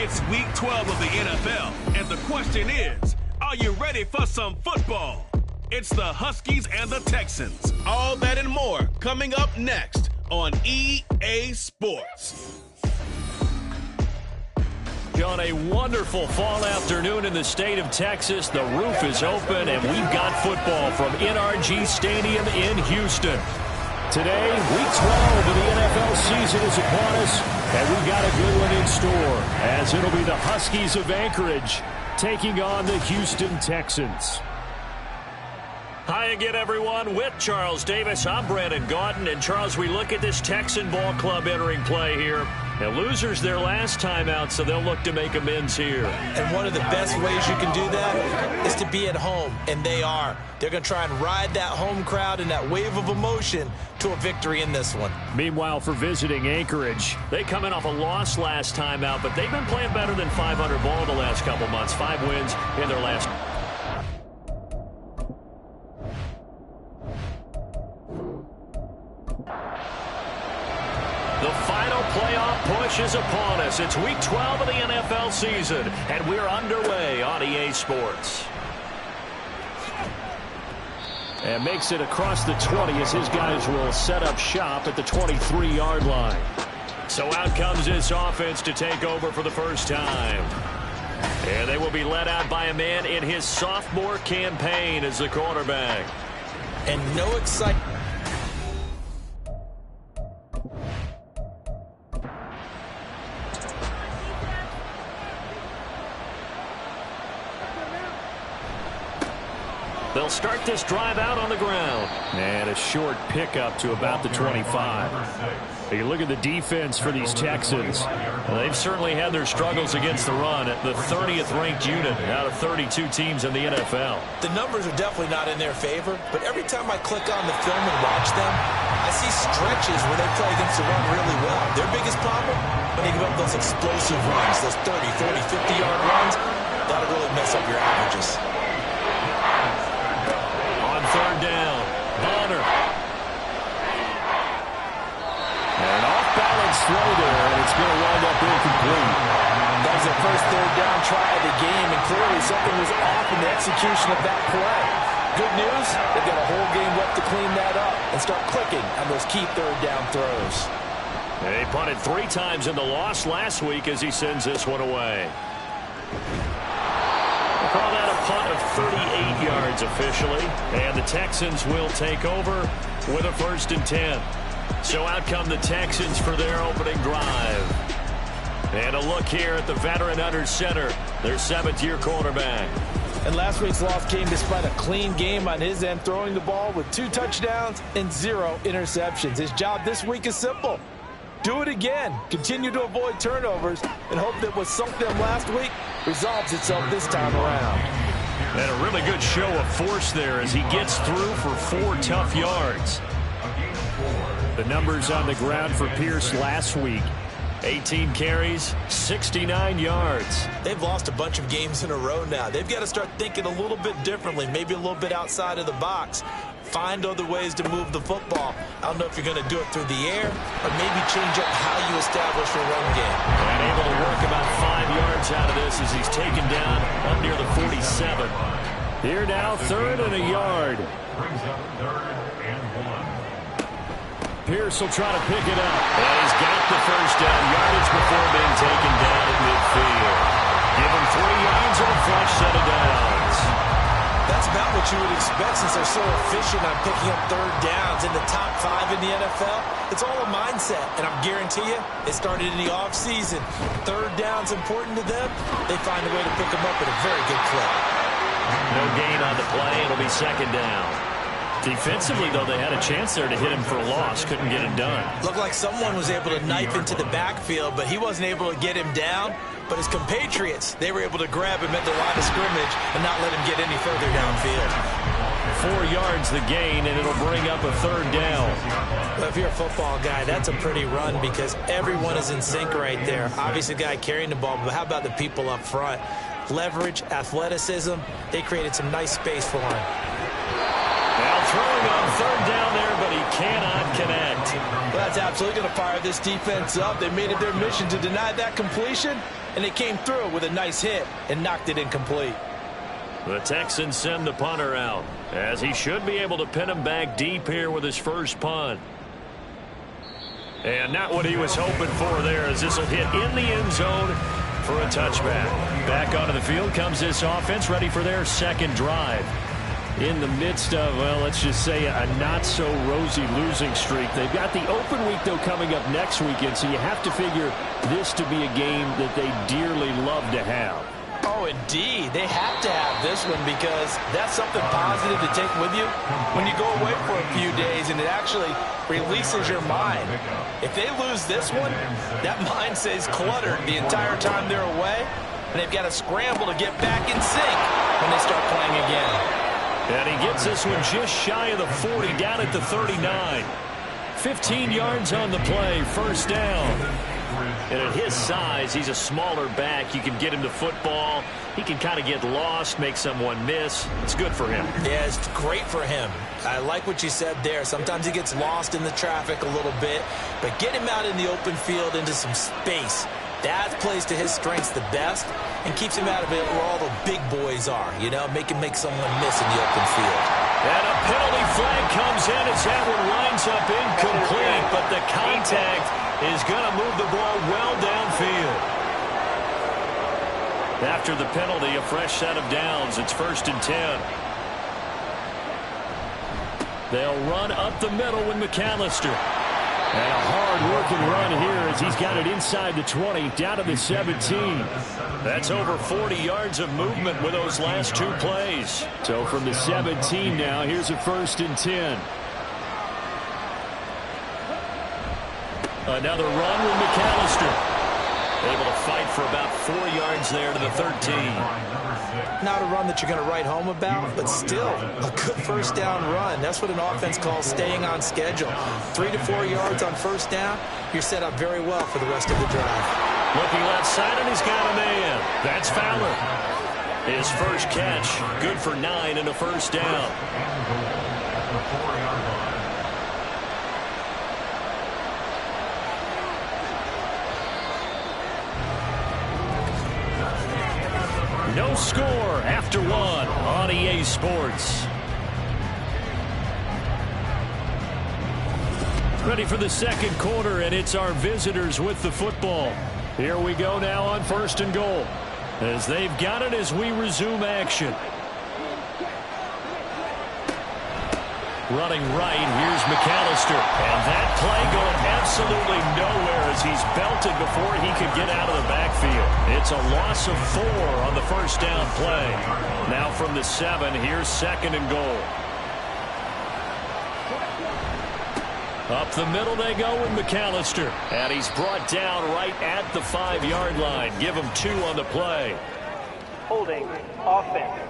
It's Week 12 of the NFL, and the question is, are you ready for some football? It's the Huskies and the Texans. All that and more coming up next on EA Sports. On a wonderful fall afternoon in the state of Texas, the roof is open, and we've got football from NRG Stadium in Houston. Today, Week 12 of the NFL season is upon us, and we've got a good one in store, as it'll be the Huskies of Anchorage taking on the Houston Texans. Hi again, everyone. With Charles Davis, I'm Brandon Gaudin. And, Charles, we look at this Texan ball club entering play here. Now, losers their last time out, so they'll look to make amends here. And one of the best ways you can do that is to be at home, and they are. They're going to try and ride that home crowd and that wave of emotion to a victory in this one. Meanwhile, for visiting Anchorage, they come in off a loss last time out, but they've been playing better than 500 ball the last couple months. 5 wins in their last. The final playoff push is upon us. It's Week 12 of the NFL season, and we're underway on EA Sports. And makes it across the 20 as his guys will set up shop at the 23-yard line. So out comes this offense to take over for the first time. And they will be led out by a man in his sophomore campaign as the quarterback. And no excitement. They'll start this drive out on the ground. And a short pickup to about the 25. You look at the defense for these Texans. Well, they've certainly had their struggles against the run. The 30th ranked unit out of 32 teams in the NFL. The numbers are definitely not in their favor, but every time I click on the film and watch them, I see stretches where they play against the run really well. Their biggest problem, when they give up those explosive runs, those 30, 40, 50-yard runs, that'll really mess up your averages. Third down, Bonner. And off-balance throw there, and it's going to wind up incomplete. That was their first third down try of the game, and clearly something was off in the execution of that play. Good news, they've got a whole game left to clean that up and start clicking on those key third down throws. They punted 3 times in the loss last week as he sends this one away. We'll call that a punt of 38 yards officially, and the Texans will take over with a 1st and 10. So out come the Texans for their opening drive. And a look here at the veteran under center, their 7th-year quarterback. And last week's loss came despite a clean game on his end, throwing the ball with 2 touchdowns and 0 interceptions. His job this week is simple. Do it again. Continue to avoid turnovers and hope that what sunk them last week resolves itself this time around. And a really good show of force there as he gets through for 4 tough yards. The numbers on the ground for Pierce last week. 18 carries, 69 yards. They've lost a bunch of games in a row now. They've got to start thinking a little bit differently, maybe a little bit outside of the box. Find other ways to move the football. I don't know if you're going to do it through the air or maybe change up how you establish your run game. And able to work about 5 yards out of this as he's taken down up near the 47. Here now, 3rd and a yard. Pierce will try to pick it up. And he's got the first down yardage before being taken down at midfield. Give him 3 yards and a fresh set of downs. That's about what you would expect since they're so efficient on picking up 3rd downs in the top 5 in the NFL. It's all a mindset, and I guarantee you, it started in the offseason. 3rd down's important to them. They find a way to pick them up at a very good clip. No gain on the play. It'll be 2nd down. Defensively, though, they had a chance there to hit him for a loss. Couldn't get it done. Looked like someone was able to knife into the backfield, but he wasn't able to get him down. But his compatriots, they were able to grab him at the line of scrimmage and not let him get any further downfield. 4 yards the gain, and it'll bring up a 3rd down. Well, if you're a football guy, that's a pretty run because everyone is in sync right there. Obviously, the guy carrying the ball, but how about the people up front? Leverage, athleticism, they created some nice space for him. Now throwing on 3rd down there, but he cannot connect. Well, That's absolutely going to fire this defense up. They made it their mission to deny that completion, and they came through with a nice hit and knocked it incomplete. The Texans send the punter out, as he should be able to pin him back deep here with his first punt. And not what he was hoping for there, as this will hit in the end zone for a touchback. Back onto the field comes this offense, ready for their second drive. In the midst of, well, let's just say a not-so-rosy losing streak. They've got the open week, though, coming up next weekend, so you have to figure this to be a game that they dearly love to have. Oh, indeed. They have to have this one because that's something positive to take with you when you go away for a few days, and it actually releases your mind. If they lose this one, that mind stays cluttered the entire time they're away, and they've got to scramble to get back in sync when they start playing again. And he gets this one just shy of the 40, down at the 39. 15 yards on the play, first down. And at his size, he's a smaller back. You can get him to football. He can kind of get lost, make someone miss. It's good for him. Yeah, it's great for him. I like what you said there. Sometimes he gets lost in the traffic a little bit, but get him out in the open field into some space. That plays to his strengths the best and keeps him out of it where all the big boys are, you know, make someone miss in the open field. And a penalty flag comes in as that one winds up incomplete, but the contact is going to move the ball well downfield. After the penalty, a fresh set of downs. It's 1st and 10. They'll run up the middle with McAllister. And a hard-working run here as he's got it inside the 20, down to the 17. That's over 40 yards of movement with those last two plays. So from the 17 now, here's a 1st and 10. Another run with McAllister. Able to fight for about 4 yards there to the 13. Not a run that you're going to write home about, but still a good first down run. That's what an offense calls staying on schedule. 3 to 4 yards on first down, you're set up very well for the rest of the drive. Looking left side, and he's got a man. That's Fowler. His first catch, good for 9 and a first down. No score after one on EA Sports. Ready for the second quarter, and it's our visitors with the football. Here we go now on 1st and goal, as they've got it as we resume action. Running right, here's McAllister. And that play going absolutely nowhere as he's belted before he could get out of the backfield. It's a loss of 4 on the first down play. Now from the 7, here's 2nd and goal. Up the middle they go with McAllister. And he's brought down right at the 5-yard line. Give him 2 on the play. Holding offense.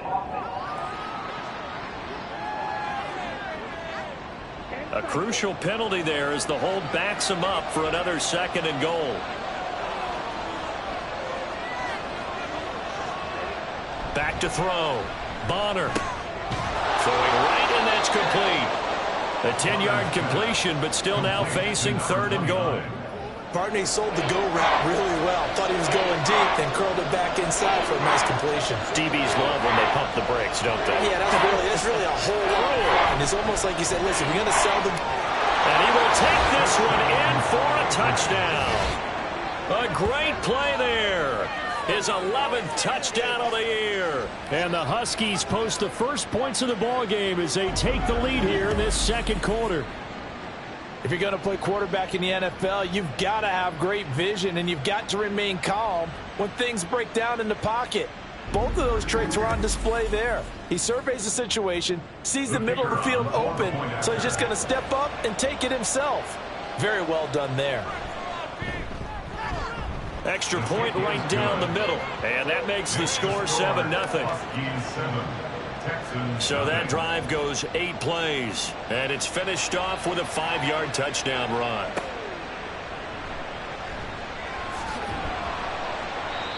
A crucial penalty there as the hold backs him up for another 2nd and goal. Back to throw. Bonner. Throwing right, and that's complete. A 10-yard completion, but still now facing 3rd and goal. Partney sold the go route really well. Thought he was going deep, then curled it back inside for a nice completion. DBs love when they pump the brakes, don't they? Yeah, that's really a whole lot. And it's almost like you said, listen, we're going to sell them. And he will take this one in for a touchdown. A great play there. His 11th touchdown of the year. And the Huskies post the first points of the ball game as they take the lead here in this second quarter. If you're going to play quarterback in the NFL, you've got to have great vision, and you've got to remain calm when things break down in the pocket. Both of those traits were on display there. He surveys the situation, sees the middle of the field open, so he's just going to step up and take it himself. Very well done there. Extra point right down the middle, and that makes the score 7-0. So that drive goes 8 plays, and it's finished off with a 5-yard touchdown run.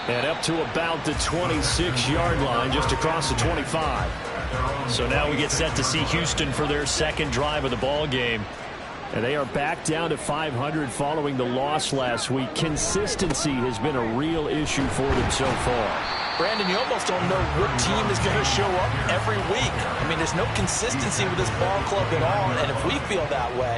And up to about the 26-yard line, just across the 25. So now we get set to see Houston for their second drive of the ball game. And they are back down to 500 following the loss last week. Consistency has been a real issue for them so far. Brandon, you almost don't know what team is going to show up every week. I mean, there's no consistency with this ball club at all, and if we feel that way,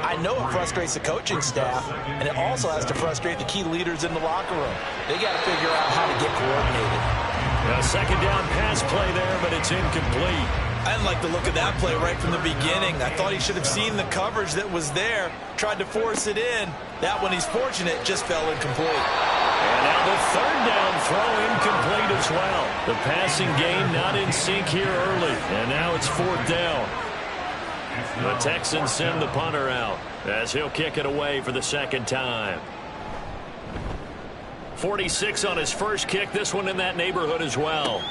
I know it frustrates the coaching staff, and it also has to frustrate the key leaders in the locker room. They got to figure out how to get coordinated. A second down pass play there, but it's incomplete. I didn't like the look of that play right from the beginning. I thought he should have seen the coverage that was there, tried to force it in. That one, he's fortunate, just fell incomplete. And now the third down throw incomplete as well. The passing game not in sync here early. And now it's fourth down. The Texans send the punter out as he'll kick it away for the second time. 46 on his first kick. This one in that neighborhood as well.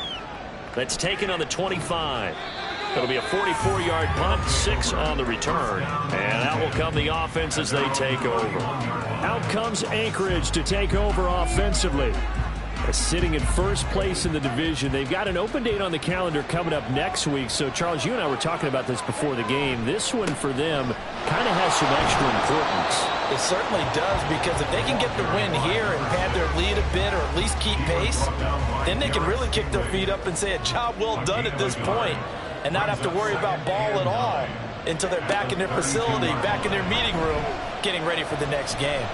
That's taken on the 25. It'll be a 44-yard punt, 6 on the return. And out will come the offense as they take over. Out comes Anchorage to take over offensively. Sitting in first place in the division. They've got an open date on the calendar coming up next week. So, Charles, you and I were talking about this before the game. This one for them kind of has some extra importance. It certainly does, because if they can get the win here and pad their lead a bit or at least keep pace, then they can really kick their feet up and say a job well done at this point and not have to worry about ball at all until they're back in their facility, back in their meeting room, getting ready for the next game.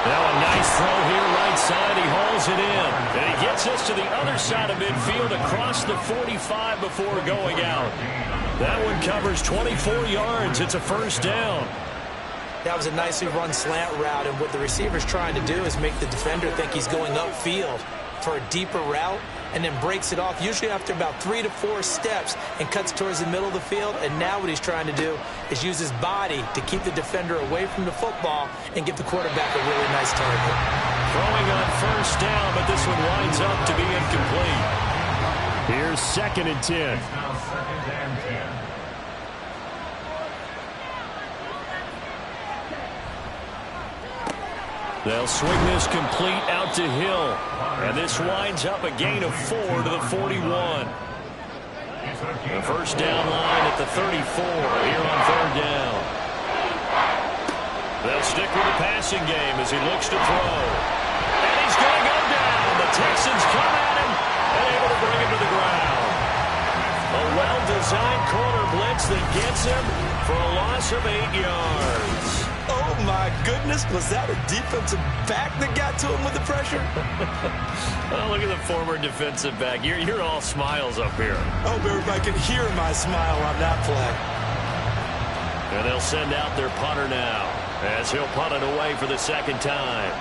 Now a nice throw here right side. He hauls it in. And he gets us to the other side of midfield across the 45 before going out. That one covers 24 yards. It's a first down. That was a nicely run slant route, and what the receiver's trying to do is make the defender think he's going upfield for a deeper route, and then breaks it off, usually after about 3 to 4 steps, and cuts towards the middle of the field. And now what he's trying to do is use his body to keep the defender away from the football and give the quarterback a really nice target. Throwing on first down, but this one winds up to be incomplete. Here's 2nd and 10. They'll swing this complete out to Hill. And this winds up a gain of 4 to the 41. The first down line at the 34 here on third down. They'll stick with the passing game as he looks to throw. And he's going to go down. The Texans come at him and able to bring him to the ground. A well-designed corner blitz that gets him for a loss of 8 yards. Oh, my goodness. Was that a defensive back that got to him with the pressure? Oh, look at the former defensive back. You're all smiles up here. I hope everybody can hear my smile on that play. And they'll send out their punter now as he'll punt it away for the second time.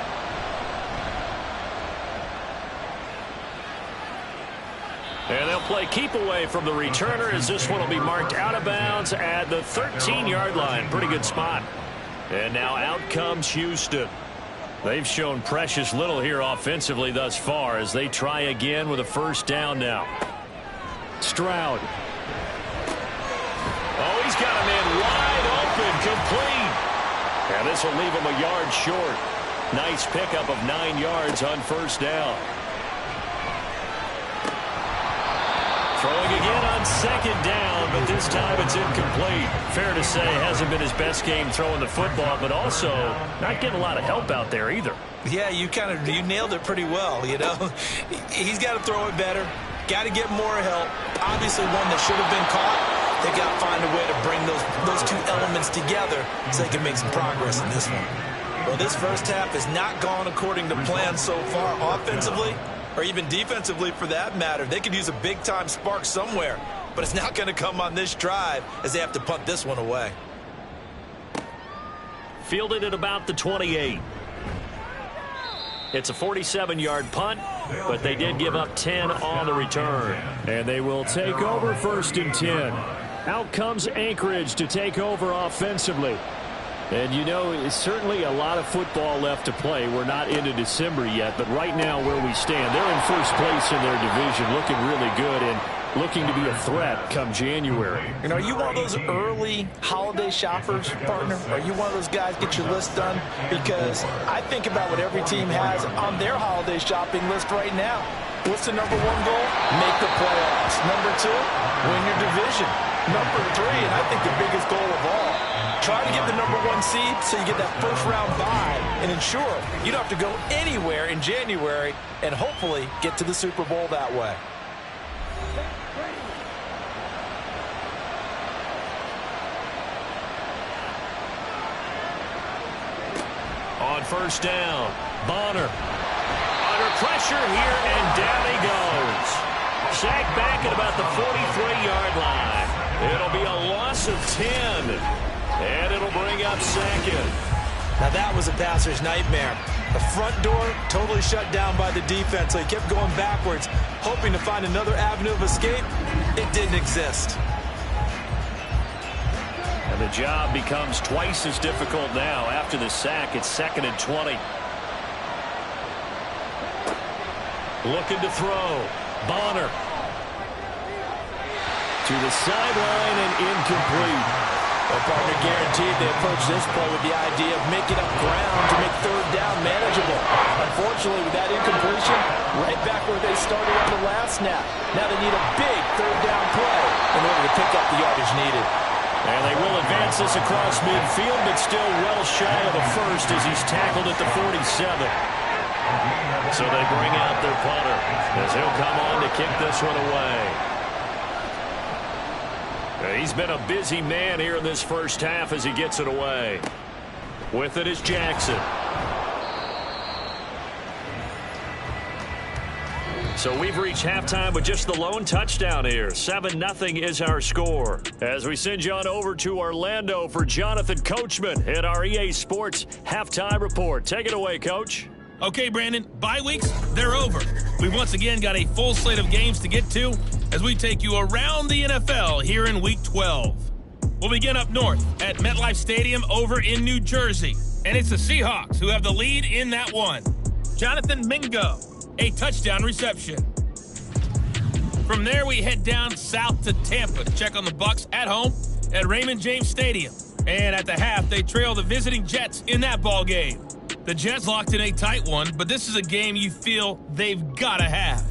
And they'll play keep away from the returner as this one will be marked out of bounds at the 13-yard line. Pretty good spot. And now out comes Houston. They've shown precious little here offensively thus far as they try again with a first down now. Stroud. Oh, he's got him in wide open, complete. And this will leave him a yard short. Nice pickup of 9 yards on first down. Throwing again on second down, but this time it's incomplete. Fair to say, hasn't been his best game throwing the football, but also not getting a lot of help out there either. Yeah, you nailed it pretty well, you know. He's got to throw it better. Got to get more help. Obviously one that should have been caught. They got to find a way to bring those two elements together so they can make some progress in this one. Well, this first half has not gone according to plan so far offensively, or even defensively for that matter. They could use a big-time spark somewhere, but it's not going to come on this drive as they have to punt this one away. Fielded at about the 28. It's a 47-yard punt, but they did give up 10 on the return. And they will take over 1st and 10. Out comes Anchorage to take over offensively. And, you know, it's certainly a lot of football left to play. We're not into December yet, but right now where we stand, they're in first place in their division, looking really good and looking to be a threat come January. And are you one of those early holiday shoppers, partner? Are you one of those guys get your list done? Because I think about what every team has on their holiday shopping list right now. What's the #1 goal? Make the playoffs. #2, win your division. Number 3, and I think the biggest goal of all. Try to get the number 1 seed so you get that first-round bye and ensure you don't have to go anywhere in January and hopefully get to the Super Bowl that way. On first down, Bonner. Under pressure here, and down he goes. Sacked back at about the 43-yard line. It'll be a loss of 10, and it'll bring up second. Now that was a passer's nightmare. The front door totally shut down by the defense, so he kept going backwards, hoping to find another avenue of escape. It didn't exist. And the job becomes twice as difficult now after the sack. It's 2nd and 20. Looking to throw. Bonner. To the sideline and incomplete. Well, partner, guaranteed they approach this play with the idea of making up ground to make third down manageable. Unfortunately, with that incompletion, right back where they started on the last snap. Now they need a big third down play in order to pick up the yardage needed. And they will advance this across midfield, but still well shy of a first as he's tackled at the 47. So they bring out their punter as he'll come on to kick this one away. He's been a busy man here in this first half as he gets it away. With it is Jackson. So we've reached halftime with just the lone touchdown here. 7-0 is our score. As we send you on over to Orlando for Jonathan Coachman at our EA Sports Halftime Report. Take it away, Coach. Okay, Brandon, bye weeks, they're over. We've once again got a full slate of games to get to as we take you around the NFL here in Week 12. We'll begin up north at MetLife Stadium over in New Jersey. And it's the Seahawks who have the lead in that one. Jonathan Mingo, a touchdown reception. From there, we head down south to Tampa to check on the Bucs at home at Raymond James Stadium. And at the half, they trail the visiting Jets in that ball game. The Jets locked in a tight one, but this is a game you feel they've got to have.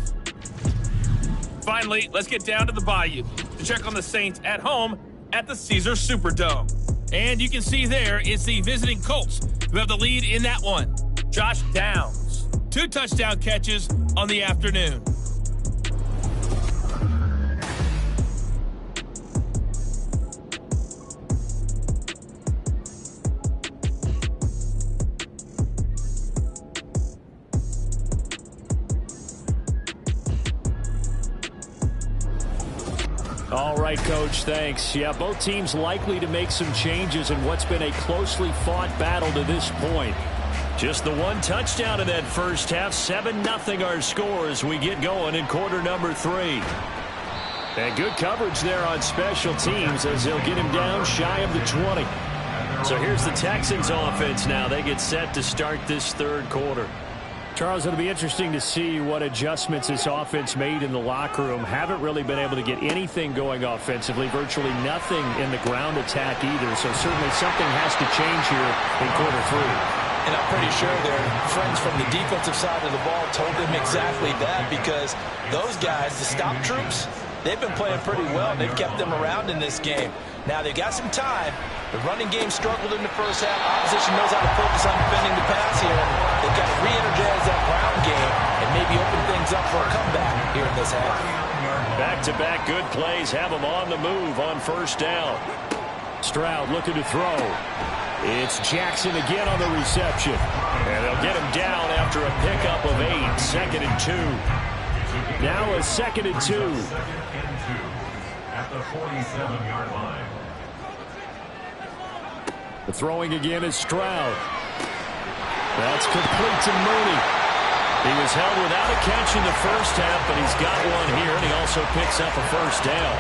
Finally, let's get down to the Bayou to check on the Saints at home at the Caesar Superdome. And you can see there it's the visiting Colts who have the lead in that one. Josh Downs, 2 touchdown catches on the afternoon. All right, Coach, thanks. Yeah, both teams likely to make some changes in what's been a closely fought battle to this point. Just the 1 touchdown in that first half. 7-0 our score as we get going in quarter number 3. And good coverage there on special teams as they'll get him down shy of the 20. So here's the Texans offense now. They get set to start this third quarter. Charles, it'll be interesting to see what adjustments this offense made in the locker room. Haven't really been able to get anything going offensively, virtually nothing in the ground attack either. So certainly something has to change here in quarter 3. And I'm pretty sure their friends from the defensive side of the ball told them exactly that, because those guys, the stop troops, they've been playing pretty well. They've kept them around in this game. Now they've got some time. The running game struggled in the first half. Opposition knows how to focus on defending the pass here. They've got to re-energize that ground game and maybe open things up for a comeback here in this half. Back-to-back good plays have them on the move on first down. Stroud looking to throw. It's Jackson again on the reception. And they'll get him down after a pickup of 8. 2nd and 2. Now a 2nd and 2. At the 47-yard line. The throwing again is Stroud. That's complete to Mooney. He was held without a catch in the first half, but he's got one here, and he also picks up a first down.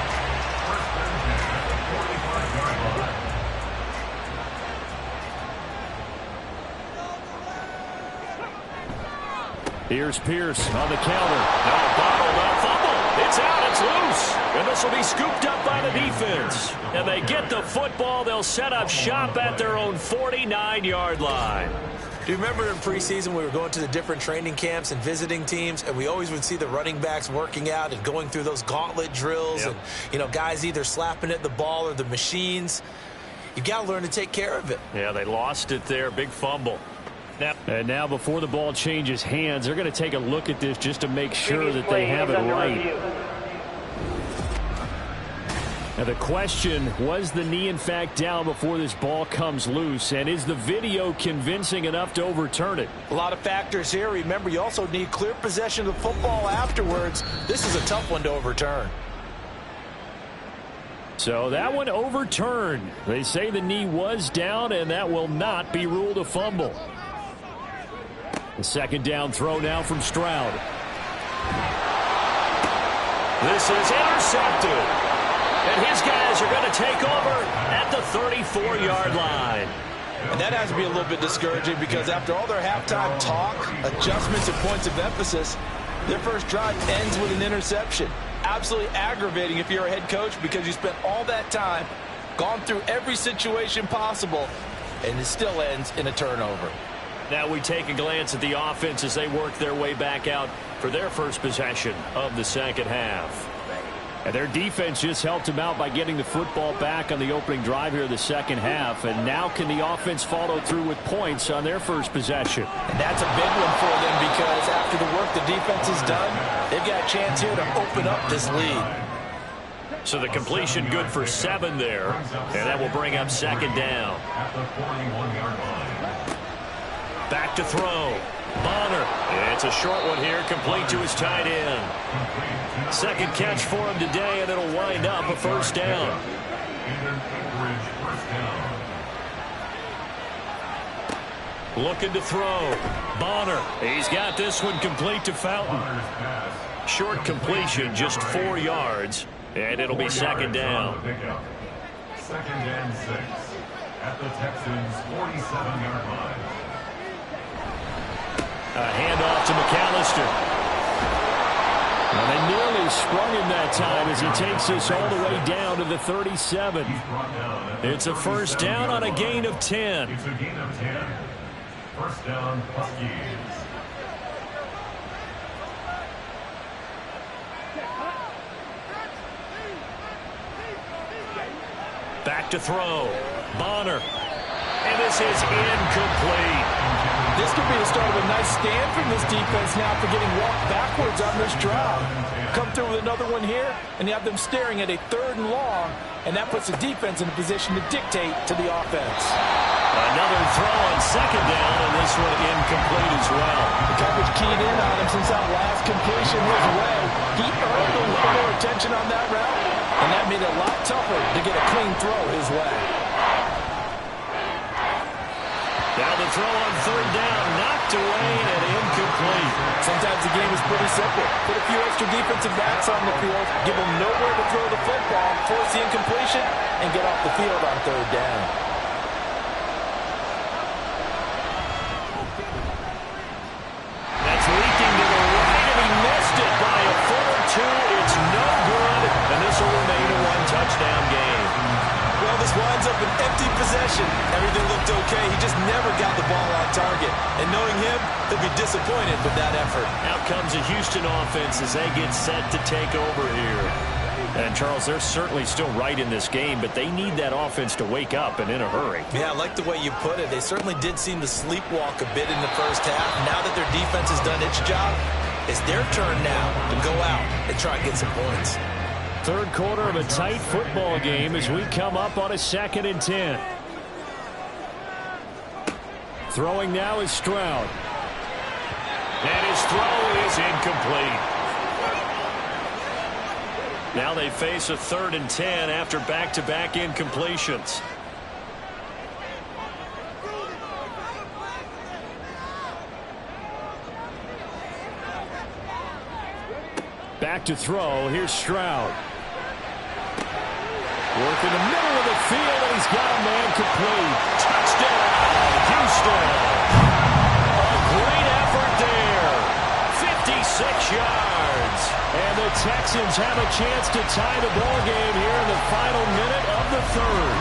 Here's Pierce on the counter. Now bottled up, fumble. It's out, it's loose. And this will be scooped up by the defense. And they get the football. They'll set up shop at their own 49-yard line. Do you remember in preseason we were going to the different training camps and visiting teams, and we always would see the running backs working out and going through those gauntlet drills, and, you know, guys either slapping at the ball or the machines. You got to learn to take care of it. Yeah, they lost it there. Big fumble. Now before the ball changes hands, they're going to take a look at this just to make sure that they have it right. Now the question, was the knee in fact down before this ball comes loose, and is the video convincing enough to overturn it? A lot of factors here. Remember, you also need clear possession of the football afterwards. This is a tough one to overturn. So that one overturned. They say the knee was down, and that will not be ruled a fumble. The second down throw now from Stroud. This is intercepted. And his guys are going to take over at the 34-yard line. And that has to be a little bit discouraging because after all their halftime talk, adjustments and points of emphasis, their first drive ends with an interception. Absolutely aggravating if you're a head coach because you spent all that time, gone through every situation possible, and it still ends in a turnover. Now we take a glance at the offense as they work their way back out for their first possession of the second half. And their defense just helped them out by getting the football back on the opening drive here of the second half. And now can the offense follow through with points on their first possession? And that's a big one for them because after the work the defense has done, they've got a chance here to open up this lead. So the completion good for 7 there. And that will bring up second down. Back to throw. Bonner. It's a short one here, complete to his tight end. Second catch for him today, and it'll wind up a first down. Looking to throw. Bonner. He's got this one complete to Fountain. Short completion, just 4 yards, and it'll be second down. Second and 6 at the Texans' 47-yard line. A handoff to McAllister. And they nearly sprung him that time as he takes this all the way down to the 37. It's a first down on a gain of 10. It's a gain of 10. First down, Huskies. Back to throw. Bonner. And this is incomplete. This could be the start of a nice stand from this defense now for getting walked backwards on this drive. Come through with another one here, and you have them staring at a 3rd and long, and that puts the defense in a position to dictate to the offense. Another throw on second down, and this one incomplete as well. The coverage keyed in on him since that last completion his way. He earned a little more attention on that route, and that made it a lot tougher to get a clean throw his way. Now the throw on 3rd down, knocked away and incomplete. Sometimes the game is pretty simple. Put a few extra defensive backs on the field, give them nowhere to throw the football, force the incompletion, and get off the field on 3rd down. That's leaking to the right, and he missed it by a foot or 2. It's no good, and this will remain a 1-touchdown game. Well, this winds up an empty possession. Everything looked okay. He just never got the ball on target. And knowing him, he'll be disappointed with that effort. Out comes a Houston offense as they get set to take over here. And, Charles, they're certainly still right in this game, but they need that offense to wake up and in a hurry. Yeah, I like the way you put it. They certainly did seem to sleepwalk a bit in the first half. Now that their defense has done its job, it's their turn now to go out and try and get some points. Third quarter of a tight football game as we come up on a 2nd and 10. Throwing now is Stroud. And his throw is incomplete. Now they face a 3rd and 10 after back-to-back incompletions. Back to throw. Here's Stroud. Work in the middle of the field, and he's got a man complete. Touchdown, Houston. A great effort there. 56 yards. And the Texans have a chance to tie the ball game here in the final minute of the 3rd.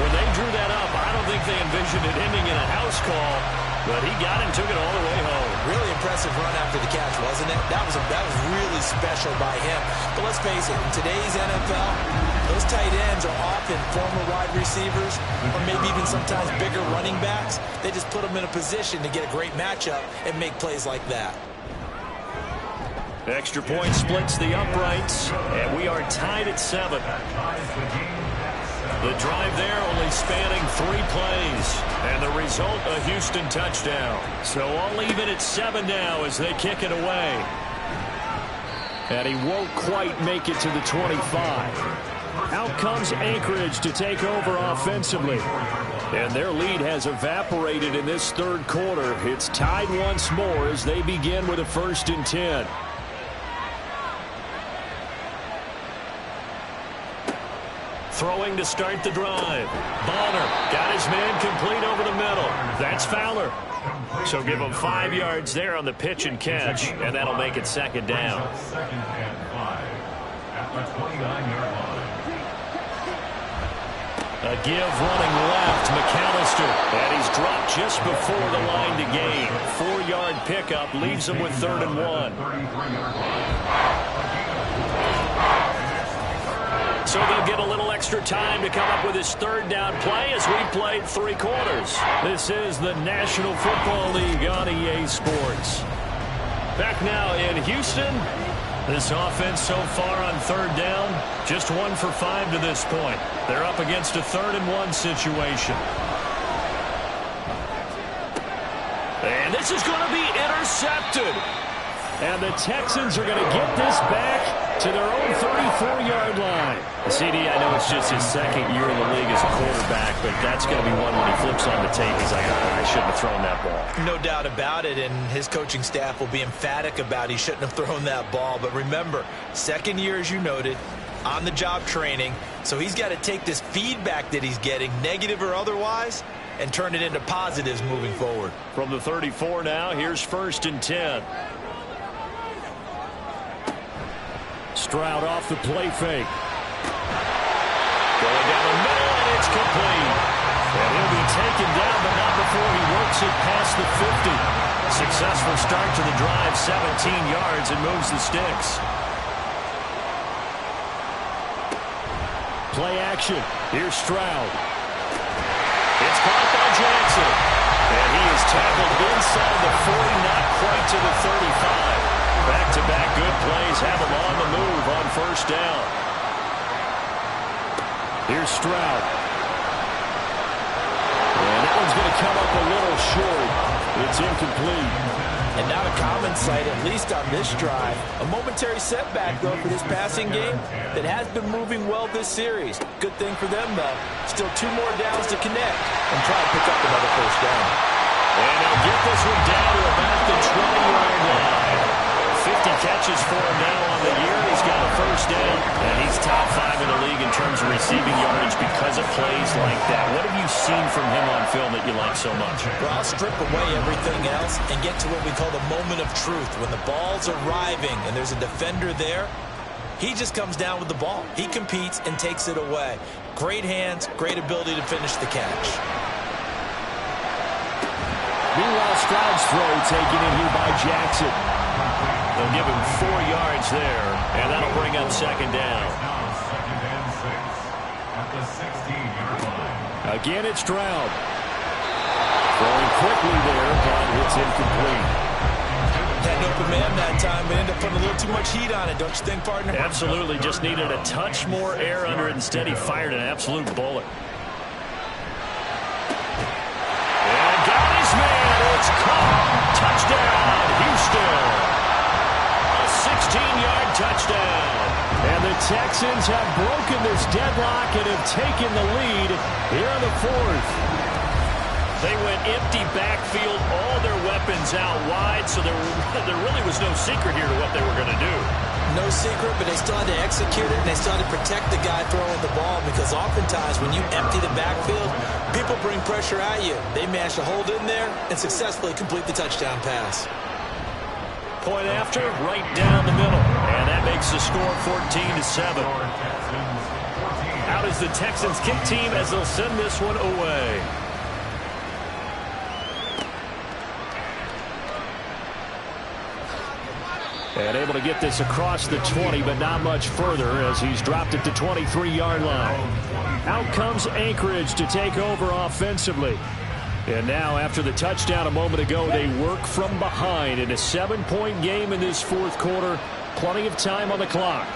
When they drew that up, I don't think they envisioned it ending in a house call, but he got it and took it all the way home. Really impressive run after the catch, wasn't it? That was really special by him. But let's face it, in today's NFL, those tight ends are often former wide receivers or maybe even sometimes bigger running backs. They just put them in a position to get a great matchup and make plays like that. Extra point splits the uprights, and we are tied at 7. The drive there only spanning 3 plays, and the result, a Houston touchdown. So all even at 7 now as they kick it away. And he won't quite make it to the 25. Out comes Anchorage to take over offensively. And their lead has evaporated in this third quarter. It's tied once more as they begin with a 1st and 10. Throwing to start the drive. Bonner got his man complete over the middle. That's Fowler. So give him 5 yards there on the pitch and catch, and that'll make it 2nd down. 2nd and 5 at the 29-yard line. A give running left, McAllister, and he's dropped just before the line to gain. 4-yard pickup leaves him with 3rd and 1. So they'll get a little extra time to come up with his 3rd down play as we've played 3 quarters. This is the National Football League on EA Sports. Back now in Houston. This offense so far on 3rd down, just 1 for 5 to this point. They're up against a 3rd and 1 situation. And this is going to be intercepted. And the Texans are going to get this back to their own 34-yard line. CD, I know it's just his 2nd year in the league as a quarterback, but that's going to be one when he flips on the tape. He's like, I shouldn't have thrown that ball. No doubt about it, and his coaching staff will be emphatic about he shouldn't have thrown that ball. But remember, 2nd year, as you noted, on-the-job training, so he's got to take this feedback that he's getting, negative or otherwise, and turn it into positives moving forward. From the 34 now, here's 1st and 10. Stroud off the play fake. Going down the middle, and it's complete. And he'll be taken down, but not before he works it past the 50. Successful start to the drive, 17 yards, and moves the sticks. Play action. Here's Stroud. It's caught by Jackson. And he is tackled inside the 40, not quite to the 35. Back-to-back good plays have him on the move on 1st down. Here's Stroud. And that one's going to come up a little short. It's incomplete. And not a common sight, at least on this drive. A momentary setback, though, for this passing game that has been moving well this series. Good thing for them, though. Still 2 more downs to connect and try to pick up another 1st down. And they'll get this one down to about the 20-yard line. 50 catches for him now on the year. He's got a 1st down. And he's top 5 in the league in terms of receiving yardage because of plays like that. What have you seen from him on film that you like so much? Well, I'll strip away everything else and get to what we call the moment of truth. When the ball's arriving and there's a defender there, he just comes down with the ball. He competes and takes it away. Great hands, great ability to finish the catch. Meanwhile, Stroud's throw taken in here by Jackson. They'll give him 4 yards there, and that'll bring up 2nd down. 2nd and 6 at the 16-yard line. Again, it's Stroud. Throwing quickly there, but it's incomplete. Had an open man that time, but ended up putting a little too much heat on it, don't you think, partner? Absolutely, just needed a touch more air under it. Instead, he fired an absolute bullet. And got his man. It's caught. Touchdown, Houston. 16-yard touchdown. And the Texans have broken this deadlock and have taken the lead here in the 4th. They went empty backfield, all their weapons out wide, so there really was no secret here to what they were going to do. No secret, but they still had to execute it, and they still had to protect the guy throwing the ball, because oftentimes when you empty the backfield, people bring pressure at you. They managed to hold in there and successfully complete the touchdown pass. Point after, right down the middle. And that makes the score 14-7. Out is the Texans kick team as they'll send this one away. And able to get this across the 20, but not much further as he's dropped it to 23-yard line. Out comes Anchorage to take over offensively. And now, after the touchdown a moment ago, they work from behind in a 7-point game in this fourth quarter. Plenty of time on the clock.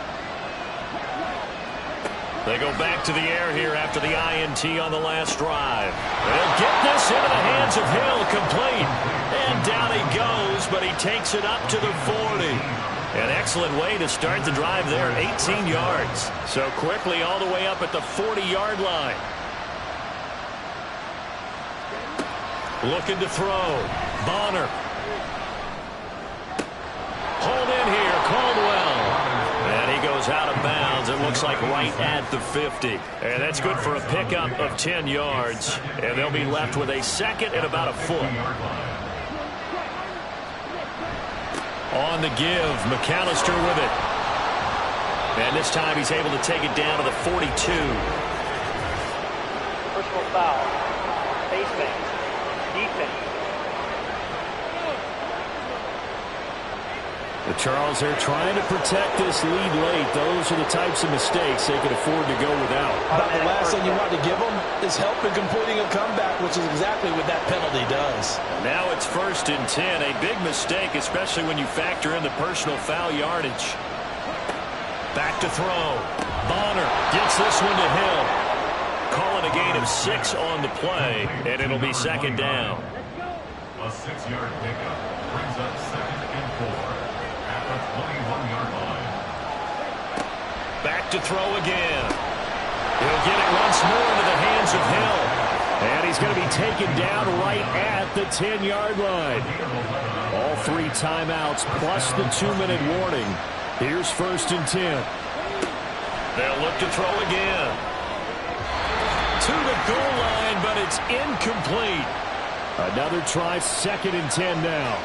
They go back to the air here after the INT on the last drive. They'll get this into the hands of Hill, complete. And down he goes, but he takes it up to the 40. An excellent way to start the drive there, 18 yards. So quickly all the way up at the 40-yard line. Looking to throw. Bonner. Hold in here, Caldwell. And he goes out of bounds. It looks like right at the 50. And that's good for a pickup of 10 yards. And they'll be left with a second and about a foot. On the give, McAllister with it. And this time he's able to take it down to the 42. Personal foul. Face mask. Defense. The Charles, they're trying to protect this lead late. Those are the types of mistakes they can afford to go without. But the last thing you want to give them is help in completing a comeback, which is exactly what that penalty does. Now it's 1st and 10. A big mistake, especially when you factor in the personal foul yardage. Back to throw. Bonner gets this one to Hill. Calling a gain of 6 on the play, and it'll be second down. A 6-yard pickup brings up 2nd and 4 at the 21-yard line. Back to throw again. He'll get it once more into the hands of Hill. And he's going to be taken down right at the 10-yard line. All 3 timeouts plus the 2-minute warning. Here's 1st and 10. They'll look to throw again. To the goal line, but it's incomplete. Another try, 2nd and 10 now.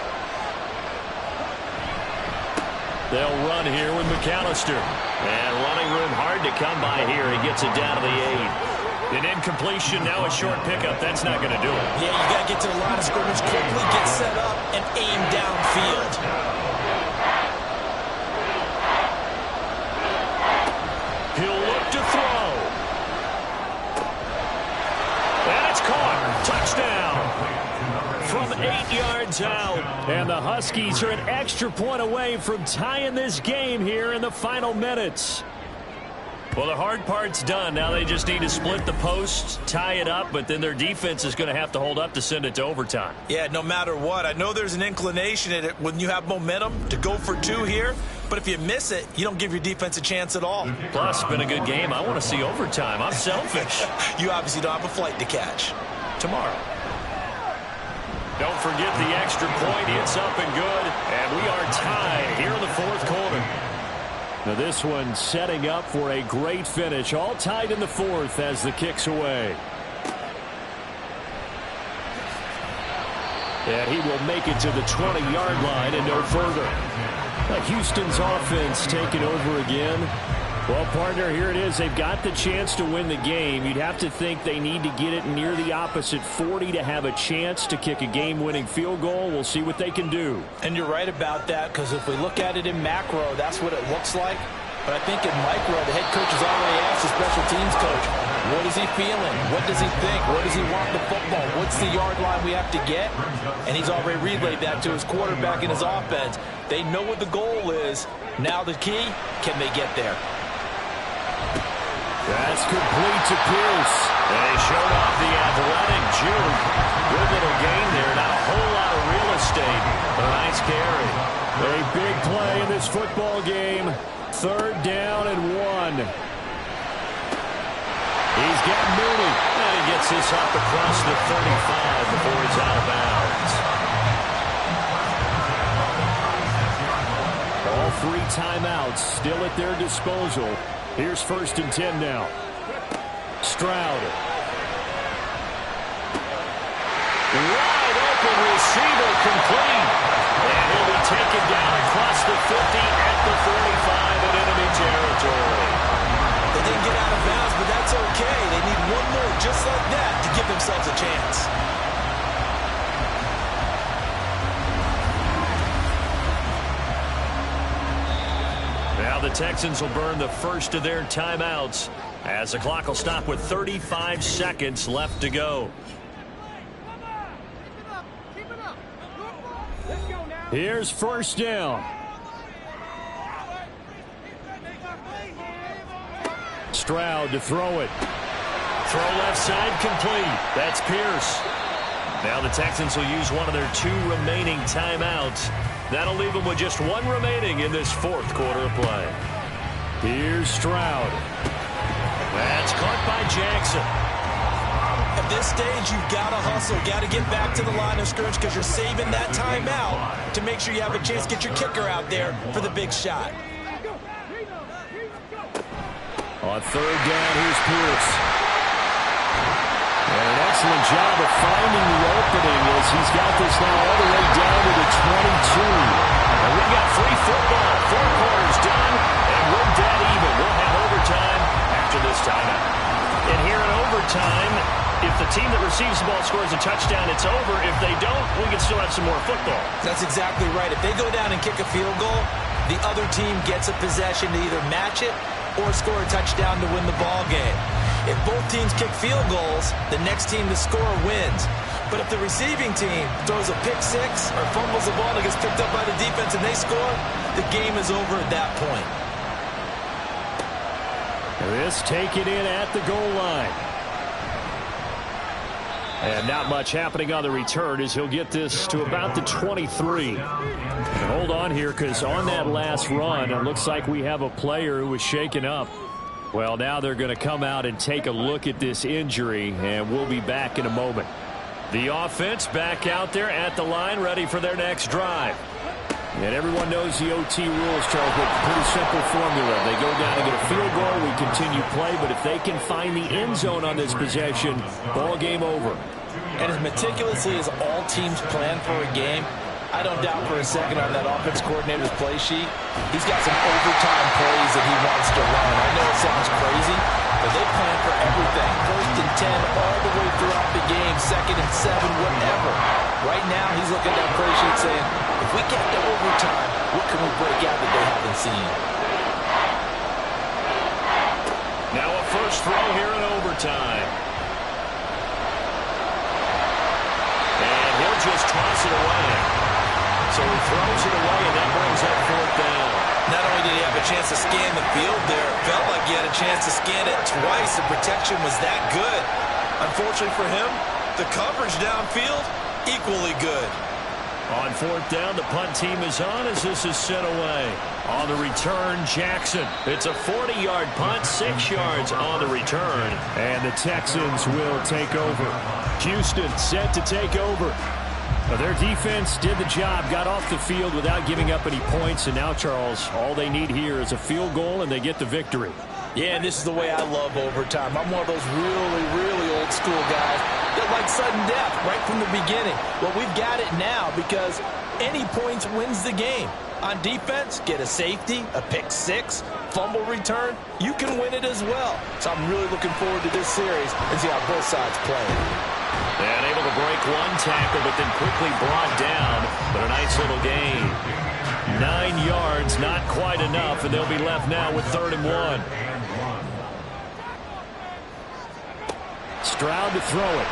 They'll run here with McAllister. And running room hard to come by here. He gets it down to the 8. An incompletion, now a short pickup. That's not going to do it. Yeah, you got to get to the line of scrimmage quickly, get set up, and aim downfield. He'll look to throw. And it's caught. Touchdown. From 8 yards out. And the Huskies are an extra point away from tying this game here in the final minutes. Well, the hard part's done. Now they just need to split the posts, tie it up, but then their defense is going to have to hold up to send it to overtime. Yeah, no matter what. I know there's an inclination in it when you have momentum to go for 2 here, but if you miss it, you don't give your defense a chance at all. Plus, it's been a good game. I want to see overtime. I'm selfish. You obviously don't have a flight to catch. Tomorrow. Don't forget the extra point. It's up and good, and we are tied here in the fourth quarter. Now this one setting up for a great finish. All tied in the fourth as the kick's away. And he will make it to the 20-yard line and no further. Houston's offense taking over again. Well, partner, here it is. They've got the chance to win the game. You'd have to think they need to get it near the opposite 40 to have a chance to kick a game-winning field goal. We'll see what they can do. And you're right about that, because if we look at it in macro, that's what it looks like. But I think in micro, the head coach has already asked the special teams coach, what is he feeling? What does he think? Where does he want the football? What's the yard line we have to get? And he's already relayed that to his quarterback and his offense. They know what the goal is. Now the key, can they get there? That's complete to Pierce. And he showed off the athletic juke. Good little gain there. Not a whole lot of real estate. But a nice carry. A big play in this football game. 3rd down and 1. He's got Mooney. And he gets this up across the 35 before he's out of bounds. All 3 timeouts still at their disposal. Here's 1st and 10 now. Stroud. Wide open receiver complete. And he'll be taken down like that to give themselves a chance. Now the Texans will burn the first of their timeouts as the clock will stop with 35 seconds left to go. Here's first down. Stroud to throw it. Throw left side complete. That's Pierce. Now the Texans will use one of their 2 remaining timeouts. That'll leave them with just 1 remaining in this fourth quarter of play. Here's Stroud. That's caught by Jackson. At this stage, you've got to hustle. Got to get back to the line of scrimmage because you're saving that timeout to make sure you have a chance to get your kicker out there for the big shot. On third down, here's Pierce. And an excellent job of finding the opening as he's got this now all the way down to the 22. And we've got free football. 4 quarters done, and we're dead even. We'll have overtime after this timeout. And here in overtime, if the team that receives the ball scores a touchdown, it's over. If they don't, we can still have some more football. That's exactly right. If they go down and kick a field goal, the other team gets a possession to either match it or score a touchdown to win the ball game. If both teams kick field goals, the next team to score wins. But if the receiving team throws a pick 6 or fumbles the ball that gets picked up by the defense and they score, the game is over at that point. This taken in at the goal line. And not much happening on the return as he'll get this to about the 23. And hold on here because on that last run, it looks like we have a player who was shaken up. Well, now they're going to come out and take a look at this injury, and we'll be back in a moment. The offense back out there at the line, ready for their next drive. And everyone knows the OT rules, Charles, but pretty simple formula. They go down and get a field goal, we continue play, but if they can find the end zone on this possession, ball game over. And as meticulously as all teams plan for a game, I don't doubt for a second on that offense coordinator's play sheet, he's got some overtime plays that he wants to run. I know it sounds crazy, but they plan for everything. 1st and 10 all the way throughout the game, 2nd and 7, whatever. Right now, he's looking at that play sheet saying, if we get to overtime, what can we break out that they haven't seen? Now a first throw here in overtime. And he'll just toss it away. So he throws it away, and that brings up 4th down. Not only did he have a chance to scan the field there, it felt like he had a chance to scan it twice. The protection was that good. Unfortunately for him, the coverage downfield, equally good. On 4th down, the punt team is on as this is sent away. On the return, Jackson. It's a 40-yard punt, 6 yards on the return. And the Texans will take over. Houston set to take over. Their defense did the job, got off the field without giving up any points, and now, Charles, all they need here is a field goal, and they get the victory. Yeah, and this is the way I love overtime. I'm one of those really, really old school guys that like sudden death right from the beginning. Well, we've got it now because any points wins the game. On defense, get a safety, a pick 6, fumble return, you can win it as well. So I'm really looking forward to this series and see how both sides play. And able to break 1 tackle, but then quickly brought down. But a nice little gain. 9 yards, not quite enough, and they'll be left now with 3rd and 1. Stroud to throw it.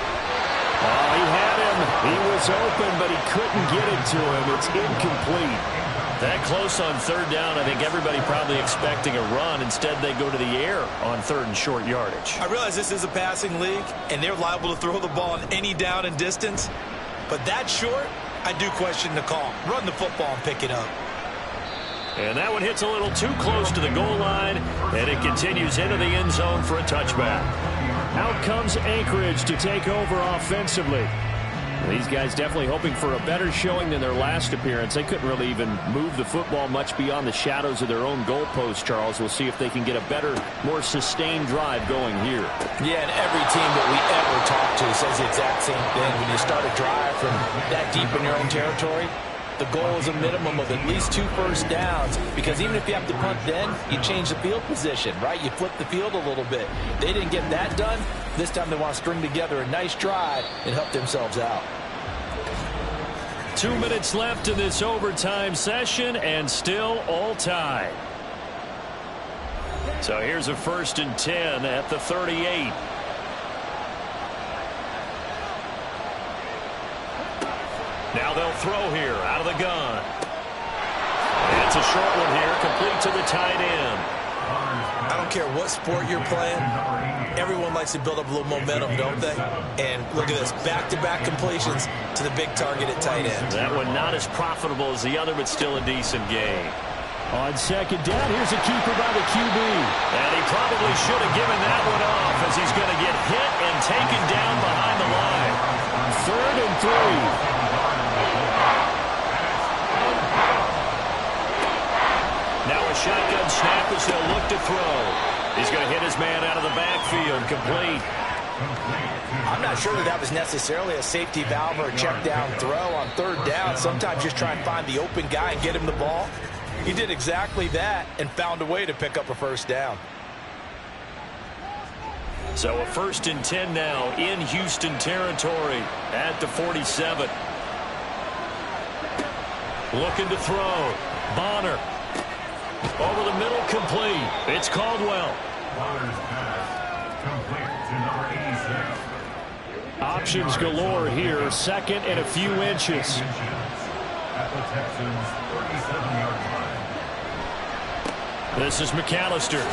Oh, he had him. He was open, but he couldn't get it to him. It's incomplete. That close on 3rd down, I think everybody probably expecting a run. Instead, they go to the air on 3rd and short yardage. I realize this is a passing league, and they're liable to throw the ball on any down and distance. But that short, I do question the call. Run the football and pick it up. And that one hits a little too close to the goal line, and it continues into the end zone for a touchback. Out comes Anchorage to take over offensively. These guys definitely hoping for a better showing than their last appearance. They couldn't really even move the football much beyond the shadows of their own goalpost, Charles. We'll see if they can get a better, more sustained drive going here. Yeah, and every team that we ever talk to says the exact same thing. When you start a drive from that deep in your own territory, The goal is a minimum of at least 2 first downs, because even if you have to punt then, you change the field position, right? You flip the field a little bit. They didn't get that done. This time they want to string together a nice drive and help themselves out. 2 minutes left in this overtime session, and still all tied. So here's a 1st and 10 at the 38. Now they'll throw here out of the gun. It's a short one here, complete to the tight end. I don't care what sport you're playing. Everyone likes to build up a little momentum, don't they? And look at this, back-to-back completions to the big target at tight end. That one not as profitable as the other, but still a decent game. On 2nd down, here's a keeper by the QB. And he probably should have given that one off, as he's going to get hit and taken down behind the line. 3rd and 3. Now a shotgun snap as they'll look to throw. He's going to hit his man out of the backfield, complete. I'm not sure that was necessarily a safety valve or a check down throw on 3rd down. Sometimes just try and find the open guy and get him the ball. He did exactly that and found a way to pick up a 1st down. So a 1st and 10 now in Houston territory at the 47. Looking to throw. Bonner. Over the middle, complete. It's Caldwell. Options galore here. 2nd and a few inches. At the Texans' 37-yard line. This is McAllister.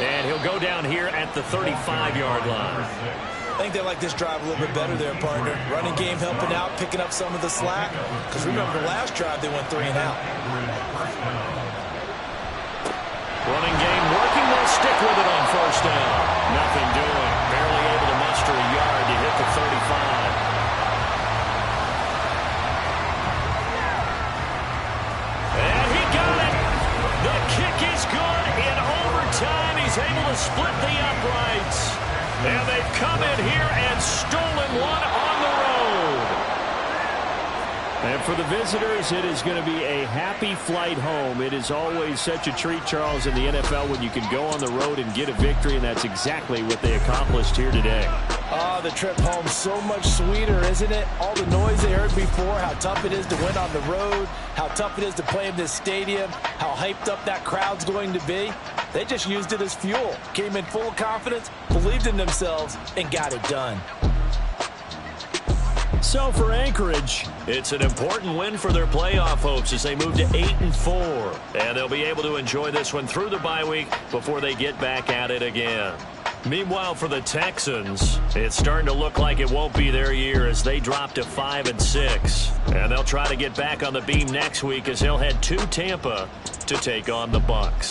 And he'll go down here at the 35-yard line. I think they like this drive a little bit better there, partner. Running game helping out, picking up some of the slack. Because remember, the last drive they went 3 and out. Running game working. They'll stick with it on 1st down. Nothing doing. Barely able to muster a yard to hit the 35. And he got it. The kick is good in overtime. He's able to split the uprights. And they've come in here and stolen one on the road. And for the visitors, it is going to be a happy flight home. It is always such a treat, Charles, in the NFL when you can go on the road and get a victory, and that's exactly what they accomplished here today. Oh, the trip home so much sweeter, isn't it? All the noise they heard before, how tough it is to win on the road, how tough it is to play in this stadium, how hyped up that crowd's going to be. They just used it as fuel, came in full of confidence, believed in themselves, and got it done. So for Anchorage, it's an important win for their playoff hopes as they move to 8-4. And they'll be able to enjoy this one through the bye week before they get back at it again. Meanwhile, for the Texans, it's starting to look like it won't be their year as they drop to 5-6. And they'll try to get back on the beam next week as they'll head to Tampa to take on the Bucs.